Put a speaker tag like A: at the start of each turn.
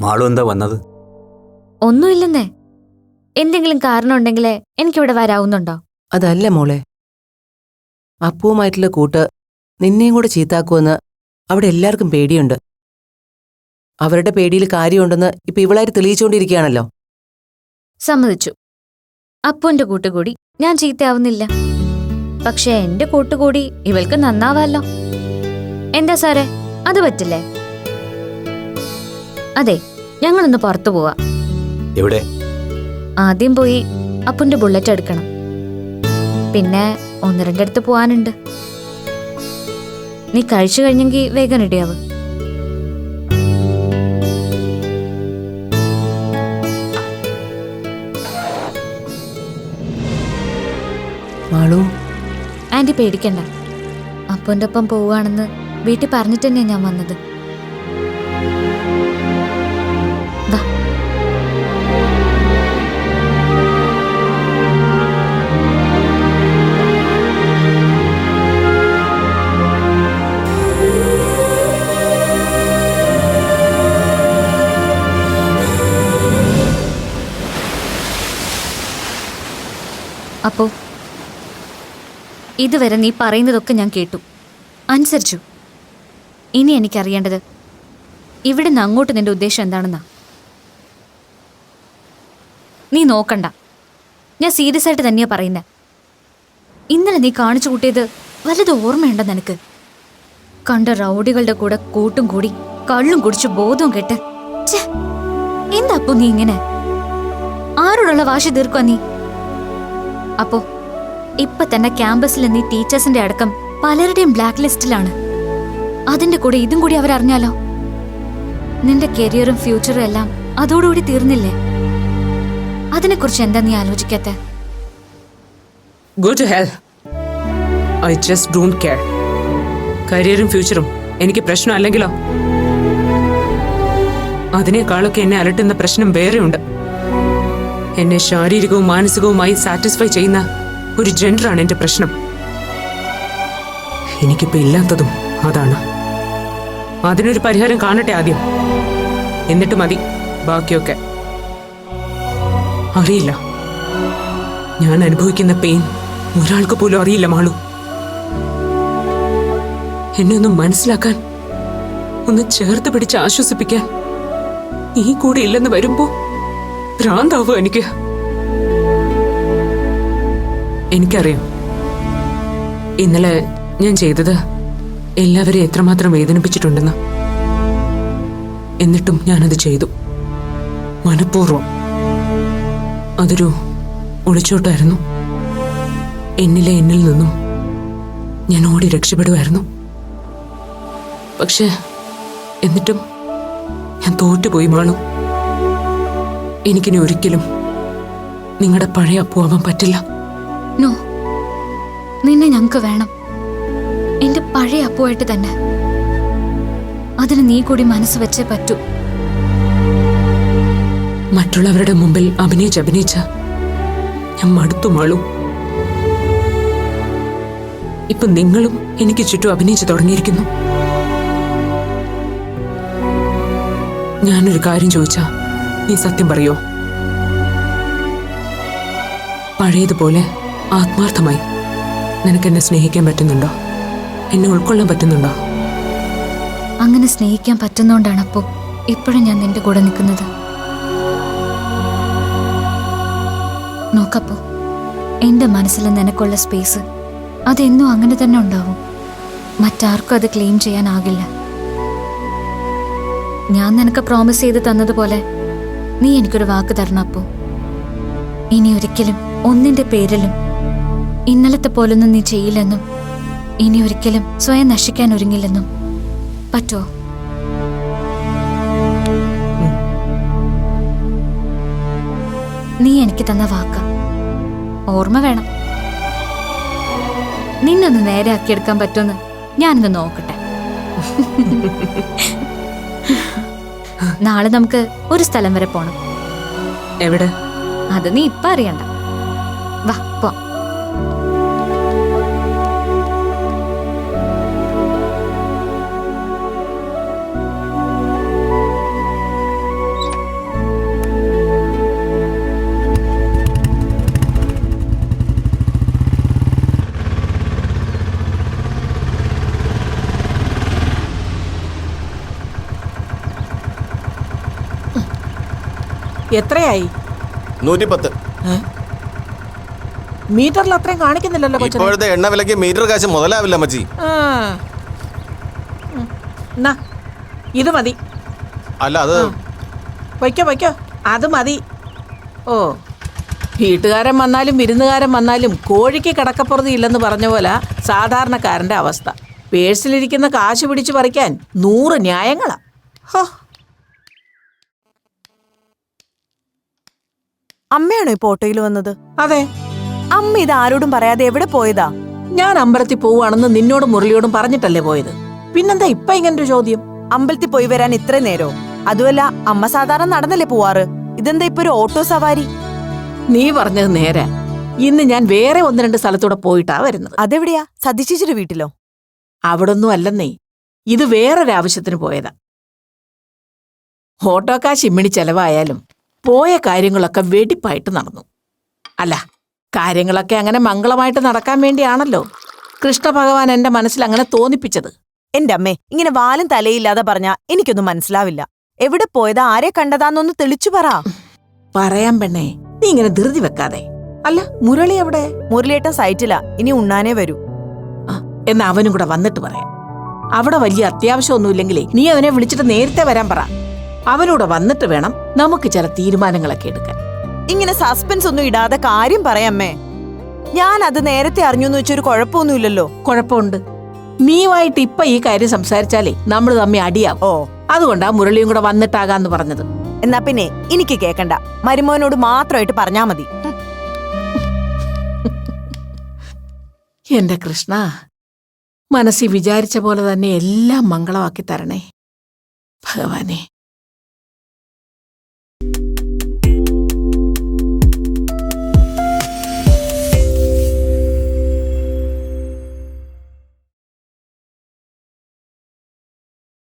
A: മാളു എന്താ വന്നത്?
B: ഒന്നുമില്ലെന്നേ. എന്തെങ്കിലും കാരണം ഉണ്ടെങ്കിലേ എനിക്കിവിടെ വരാവുന്നുണ്ടോ?
C: അതല്ല മോളെ, അപ്പുവുമായിട്ടുള്ള കൂട്ട് നിന്നെയും കൂടെ ചീത്താക്കുമെന്ന് അവിടെ എല്ലാവർക്കും പേടിയുണ്ട്. അവരുടെ പേടിയിൽ കാര്യമുണ്ടെന്ന് ഇപ്പൊ ഇവളായിട്ട് തെളിയിച്ചുകൊണ്ടിരിക്കുകയാണല്ലോ.
B: സമ്മതിച്ചു, അപ്പുവിന്റെ കൂട്ടുകൂടി ഞാൻ ചീത്തയാവുന്നില്ല. പക്ഷെ എന്റെ കൂട്ടുകൂടി ഇവൾക്ക് നന്നാവാലോ. എന്താ സാറേ, അത് പറ്റില്ലേ? അതെ, ഞങ്ങളൊന്ന് പുറത്തു പോവാ.
A: എവിടെ?
B: ആദ്യം പോയി അപ്പുന്റെ ബുള്ളറ്റ് എടുക്കണം. പിന്നെ ഒന്ന് രണ്ടിടത്ത് പോവാനുണ്ട്. നീ കഴിച്ചു കഴിഞ്ഞെങ്കിൽ വേഗം റെഡിയാവ്.
C: മാളു,
B: ആന്റി പേടിക്കണ്ട. അപ്പുന്റെ ഒപ്പം പോവുകയാണെന്ന് വീട്ടിൽ പറഞ്ഞിട്ട് തന്നെയാ ഞാൻ വന്നത്. വാ. അപ്പോ ഇതുവരെ നീ പറയുന്നതൊക്കെ ഞാൻ കേട്ടു, അനുസരിച്ചു. ഇനി എനിക്കറിയേണ്ടത് ഇവിടെ നിന്ന് അങ്ങോട്ട് നിന്റെ ഉദ്ദേശം എന്താണെന്നാ. നീ നോക്കണ്ട, ഞാൻ സീരിയസ് ആയിട്ട് തന്നെയാ പറയുന്നത്. ഇന്നലെ നീ കാണിച്ചു കൂട്ടിയത് വലുത് ഓർമ്മയുണ്ടോ നിനക്ക്? കണ്ട റൗഡികളുടെ കൂടെ കൂട്ടും കൂടി കള്ളും കുടിച്ച് ബോധവും കെട്ട്. എന്താ അപ്പോ നീ ഇങ്ങനെ? ആരോടുള്ള വാശി തീർക്കുക നീ? അപ്പോ ഇപ്പൊ തന്നെ ക്യാമ്പസിൽ നീ ടീച്ചേഴ്സിന്റെ അടക്കം പലരുടെയും ബ്ലാക്ക് ലിസ്റ്റിലാണ്. അതിന്റെ കൂടെ ഇതും കൂടി അവരറിഞ്ഞാലോ? നിന്റെ കരിയറും ഫ്യൂച്ചറും എല്ലാം അതോടുകൂടി തീർന്നില്ലേ? അതിനെക്കുറിച്ച് എന്താ നീ ആലോചിക്കാത്തെ?
D: Go to hell. I just don't care. കരിയറും ഫ്യൂച്ചറും എനിക്ക് പ്രശ്നമല്ലെങ്കിലോ? അതിനേക്കാളൊക്കെ എന്നെ അലട്ടുന്ന പ്രശ്നം വേറെയുണ്ട്. എന്നെ ശാരീരികവും മാനസികവുമായി സാറ്റിസ്ഫൈ ചെയ്യുന്ന ഒരു ജെൻഡറാണ് എന്റെ പ്രശ്നം. എനിക്കിപ്പോ ഇല്ലാത്തതും അതാണ്. അതിനൊരു പരിഹാരം കാണട്ടെ ആദ്യം, എന്നിട്ട് മതി ബാക്കിയൊക്കെ. അറിയില്ല, ഞാൻ അനുഭവിക്കുന്ന പെയിൻ ഒരാൾക്ക് പോലും അറിയില്ല മാളു. എന്നെ ഒന്ന് മനസ്സിലാക്കാൻ, ഒന്ന് ചേർത്ത് പിടിച്ച് ആശ്വസിപ്പിക്കാൻ നീ കൂടെ ഇല്ലെന്ന് വരുമ്പോ ഭ്രാന്താവോ എനിക്ക്? എനിക്കറിയാം ഇന്നലെ ഞാൻ ചെയ്തത് എല്ലാവരെയും എത്രമാത്രം വേദനിപ്പിച്ചിട്ടുണ്ടെന്ന്. എന്നിട്ടും ഞാനത് ചെയ്തു, മനഃപൂർവ്വം. അതൊരു ഒളിച്ചോട്ടായിരുന്നു. എന്നിൽ നിന്നും ഞാൻ ഓടി രക്ഷപ്പെടുമായിരുന്നു. പക്ഷേ എന്നിട്ടും ഞാൻ തോറ്റുപോയി മാളു. എനിക്കിനി ഒരിക്കലും നിങ്ങളുടെ പഴയ അപ്പുവാൻ പറ്റില്ല.
B: നോ, നിന്നെ ഞങ്ങൾക്ക് വേണം, എന്റെ പഴയ അപ്പുവായിട്ട് തന്നെ. അതിന് നീ കൂടി മനസ്സ് വെച്ചേ പറ്റൂ.
D: മറ്റുള്ളവരുടെ മുമ്പിൽ അഭിനയിച്ച ഞാൻ മടുത്തു മാളു. ഇപ്പൊ നിങ്ങളും എനിക്ക് ചുറ്റും അഭിനയിച്ചു തുടങ്ങിയിരിക്കുന്നു. ഞാനൊരു കാര്യം ചോദിച്ചാ നീ സത്യം പറയോ? പഴയതുപോലെ ആത്മാർത്ഥമായി നിനക്കെന്നെ സ്നേഹിക്കാൻ പറ്റുന്നുണ്ടോ? എന്നെ ഉൾക്കൊള്ളാൻ പറ്റുന്നുണ്ടോ?
B: അങ്ങനെ സ്നേഹിക്കാൻ പറ്റുന്നോണ്ടാണ് അപ്പോ ഇപ്പോഴും ഞാൻ നിന്റെ കൂടെ നിൽക്കുന്നത്. നോക്കപ്പോ, എന്റെ മനസ്സിൽ നിനക്കുള്ള സ്പേസ് അതെന്നും അങ്ങനെ തന്നെ ഉണ്ടാവും. മറ്റാർക്കും അത് ക്ലെയിം ചെയ്യാനാകില്ല. ഞാൻ നിനക്ക് പ്രോമിസ് ചെയ്ത് തന്നതുപോലെ നീ എനിക്കൊരു വാക്ക് തരണം അപ്പോ. ഇനി ഒരിക്കലും ഒന്നിന്റെ പേരിലും ഇന്നലത്തെ പോലൊന്നും നീ ചെയ്യില്ലെന്നും ഇനി ഒരിക്കലും സ്വയം നശിക്കാൻ ഒരുങ്ങില്ലെന്നും. പറ്റോ? നീ എനിക്ക് തന്ന വാക്ക ഓർമ്മ വേണം. നിന്നൊന്ന് നേരെ ആക്കിയെടുക്കാൻ പറ്റുമെന്ന് ഞാനൊന്ന് നോക്കട്ടെ. നാളെ നമുക്ക് ഒരു സ്ഥലം വരെ പോണം.
D: എവിടെ?
B: അത് നീ ഇപ്പൊ അറിയണ്ട. വാ പോ.
A: എത്രയായി?
E: 110.
A: മീറ്ററിൽ അത്രയും കാണിക്കുന്നില്ലല്ലോ കൊച്ചനെ.
E: ഇപ്പോഴത്തെ എണ്ണ വിലയ്ക്ക് മീറ്റർ കാശ് മുതലാവില്ല അമ്മച്ചി.
A: ആ. എന്നാ ഇത് മതി.
E: അല്ല അത്
A: വയ്ക്കോ അത് മതി. ഓ, വീട്ടുകാരൻ വന്നാലും വിരുന്നുകാരൻ വന്നാലും കോഴിക്ക് കിടക്കപ്പുറത്ത് ഇല്ലെന്ന് പറഞ്ഞ പോലെ സാധാരണക്കാരന്റെ അവസ്ഥ. പേഴ്സിലിരിക്കുന്ന കാശ് പിടിച്ചു പറിക്കാൻ 100 ന്യായങ്ങളാ. ഹോ,
F: അമ്മയാണോ ഇപ്പൊ ഓട്ടോയിൽ വന്നത്?
A: അതെ,
F: അമ്മ ഇത് ആരോടും പറയാതെ എവിടെ പോയതാ?
A: ഞാൻ അമ്പലത്തിൽ പോവാണെന്ന് നിന്നോടും മുരളിയോടും പറഞ്ഞിട്ടല്ലേ പോയത്. പിന്നെന്താ ഇപ്പൊ ഇങ്ങനൊരു ചോദ്യം?
F: അമ്പലത്തിൽ പോയി വരാൻ ഇത്ര നേരോ? അതുമല്ല, അമ്മ സാധാരണ നടന്നല്ലേ പോവാറ്. ഇതെന്താ ഇപ്പൊ ഒരു ഓട്ടോ സവാരി?
A: നീ പറഞ്ഞത് നേരെ. ഇന്ന് ഞാൻ വേറെ 1-2 സ്ഥലത്തൂടെ പോയിട്ടാ വരുന്നത്.
F: അതെവിടെയാ? സതീശേച്ചിയുടെ വീട്ടിലോ?
A: അവിടൊന്നും അല്ലെന്നേ, ഇത് വേറൊരാവശ്യത്തിന് പോയതാ. ഓട്ടോക്കാശ് ഇമ്മിണി ചെലവായാലും പോയ കാര്യങ്ങളൊക്കെ വെടിപ്പായിട്ട് നടന്നു. അല്ല, കാര്യങ്ങളൊക്കെ അങ്ങനെ മംഗളമായിട്ട് നടക്കാൻ വേണ്ടിയാണല്ലോ കൃഷ്ണഭഗവാൻ എന്റെ മനസ്സിൽ അങ്ങനെ തോന്നിപ്പിച്ചത്.
F: എന്റെ അമ്മേ, ഇങ്ങനെ വാലും തലയില്ലാതെ പറഞ്ഞാ എനിക്കൊന്നും മനസ്സിലാവില്ല. എവിടെ പോയതാ, ആരെ കണ്ടതാന്നൊന്ന് തെളിച്ചു പറ.
A: പറയാൻ പെണ്ണേ, നീ ഇങ്ങനെ ധൃതി വെക്കാതെ. അല്ല, മുരളി എവിടെ?
F: മുരളിയേട്ടൻ സൈറ്റിലാ, ഇനി ഉണ്ണാനേ വരൂ.
A: എന്നാ അവനും കൂടെ വന്നിട്ട് പറയാം. അവിടെ വലിയ അത്യാവശ്യമൊന്നുമില്ലെങ്കിലേ നീ അവനെ വിളിച്ചിട്ട് നേരത്തെ വരാൻ പറ. അവനൂടെ വന്നിട്ട് വേണം നമുക്ക് ചില തീരുമാനങ്ങളൊക്കെ എടുക്കാൻ.
F: ഇങ്ങനെ സസ്പെൻസ് ഒന്നും ഇടാതെ കാര്യം പറയാമ്മേ. ഞാൻ അത് നേരത്തെ അറിഞ്ഞൂന്ന് വെച്ചൊരു കുഴപ്പമൊന്നുമില്ലല്ലോ.
A: കുഴപ്പമുണ്ട്. നീയുമായിട്ട് ഇപ്പൊ ഈ കാര്യം സംസാരിച്ചാലേ നമ്മൾ തമ്മി അടിയാവും.
F: ഓ,
A: അതുകൊണ്ടാ മുരളിയും കൂടെ വന്നിട്ടാകാന്ന് പറഞ്ഞത്.
F: എന്നാ പിന്നെ എനിക്ക് കേക്കണ്ട, മരുമോനോട് മാത്രമായിട്ട് പറഞ്ഞാ മതി.
A: എന്റെ കൃഷ്ണ, മനസ്സിൽ വിചാരിച്ച പോലെ തന്നെ എല്ലാം മംഗളമാക്കി തരണേ ഭഗവാനെ.